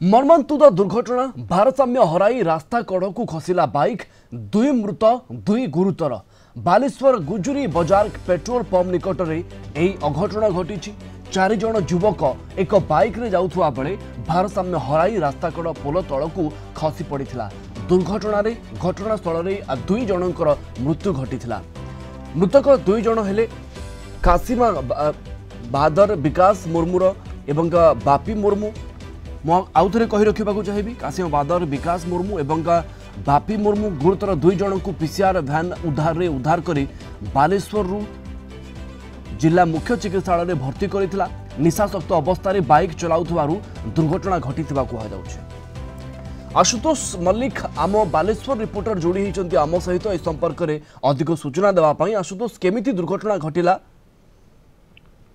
मर्मान्तुद दुर्घटना भारसाम्य हराई रास्ता कड़कू खसिला बाइक दुई मृत दुई गुरुतर बालेश्वर गुजुरी बजार पेट्रोल पंप निकट में यह अघटना घटी। 4 जन युवक एक बाइक रे जाउथुआ बेले भारसाम्य हराई रास्ता कड़ पोल तलकू खसी पड़ा। दुर्घटना घटनास्थल में 2 जनकर मृत्यु घटी। मृतक 2 जन हेले कासिमा बादर विकास मुर्मुर एवं बापी मुर्मू। आउ थे कही रखा चाहिए कासिमा बादर विकास मुर्मू एवं बापी मुर्मू गुरुतर 2 जन को पीसीआर भ्यान उद्धार कर बालेश्वर जिला मुख्य चिकित्सालय भर्ती कर निशाशक्त अवस्था बाइक चलाउथुवारु दुर्घटना घटी कहुच्छे। आशुतोष मल्लिक आम बालेश्वर रिपोर्टर जोड़ी होती आम सहित ए संपर्क में अधिक सूचना देवाई। आशुतोष केमिति दुर्घटना घटिला?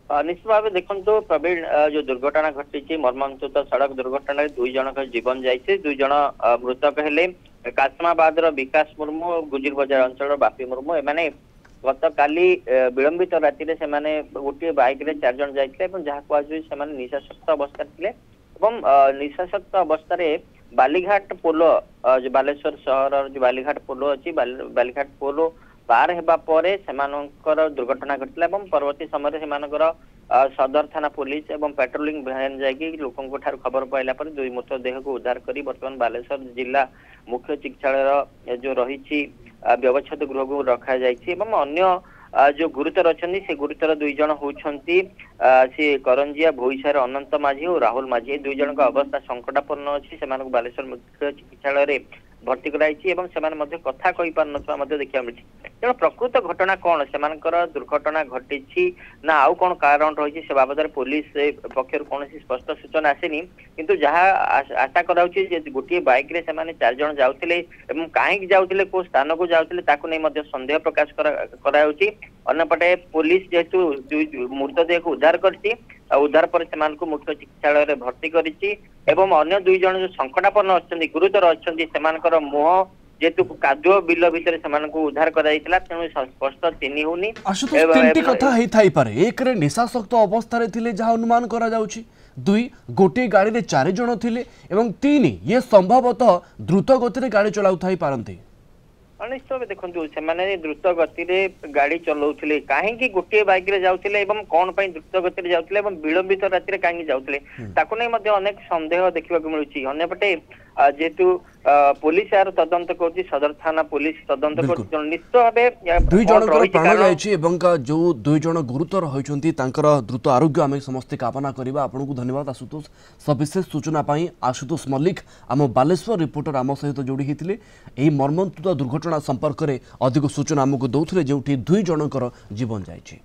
निश्चित भाव देखो प्रवीण जो दुर्घटना घटी मर्मान्तुद सड़क दुर्घटना 2 जन का जीवन जाइए। 2 जन मृतक हेले कासमाबाद विकास मुर्मू गुजिर बजार अंचल बापी मुर्मू। एमाने गत काली विलंबित राति गोटे बाइक रे 4 जन जाइए जहाँ कहुए निशाशक्त अवस्था थे। निशाशक्त अवस्था बालीघाट पोल जो बालेश्वर सहर जो बालीघाट पोल अच्छी बालीघाट पोल पार हेबा परे सेमानकर दुर्घटना घटिला। परवर्ती समय से सदर थाना पुलिस एवं पेट्रोलिंग भ्यान जाकि लोकों ठार खबर पाइला पर 2 मृतदेह को उद्धार करी बर्तमान बालेश्वर जिला मुख्य चिकित्सालय जो रही व्यवच्छेद गृह को रखा जाइए। अन्य जो गुरुतर अच्छा से गुरुतर 2 जन होती सी करंजिया भोईसार अनंत माझी और राहुल माझी। 2 जन का अवस्था संकटापन्न अच्छी से बालेश्वर मुख्य चिकित्सालय भर्ती कराई कथा कही पार ना देखा मिली। तेणु प्रकृत घटना कौन से दुर्घटना घटी ना आउ कौन कारण रही से बाबद पुलिस पक्षर कौन स्पष्ट सूचना आसेनी, किंतु जहाँ आशा कराउछि जे गोटे बाइक रे से 4 जन जाउथिले एवं कहीं जाउथिले को स्थान को जाउथिले ताकू नै मध्य संदेह प्रकाश कराउछि। अन्यपटे पुलिस जेहेतु मृतदेह को उद्धार करछि उद्धार पर से मुख्य चिकित्सालय भर्ती करिछि एवं अन्य 2 जन जो संकटापन्न अच्छी गुरुतर अच्छी मुह जेतु कादुआ बिल भितर से उद्धार कराइला। तेणु स्पष्ट चिन्ह होनी। एक रे निशाशक्त अवस्था जहाँ अनुमान करा जाउछि, 2 गोटे गाड़ी रे 4 जन थिले एवं 3 ये संभवतः द्रुत गति गाड़ी चलाउ थाई पारंती। निश्चय देखो से द्रुत गति गाड़ी चलाउथिले कहीं गोटे बाइक रे जाउथिले एवं कौन पर द्रुत गति जाउथिले एवं विलंबित राति कहीं जाउथिले ताकू नै मध्य अनेक संदेह देखा मिलुछि। अन्यपटे जेहेतु पुलिस यार तदंत कर सदर थाना पुलिस तदंत कर निश्चित भाव 2 जन प्राण जाइछि एवं जो 2 जन गुरुतर होइछन्ती तांकर द्रुत आरोग्य आमे समस्त कामना करबा। आपनको धन्यवाद आशुतोष सविशेष सूचना पाई। आशुतोष मल्लिक आम बालेश्वर रिपोर्टर आम सहित जोड़ी होते यही मर्मान्तुद दुर्घटना संपर्क में अधिक सूचना आमको दौथिले जोठी 2 जनकर जीवन जाइछि।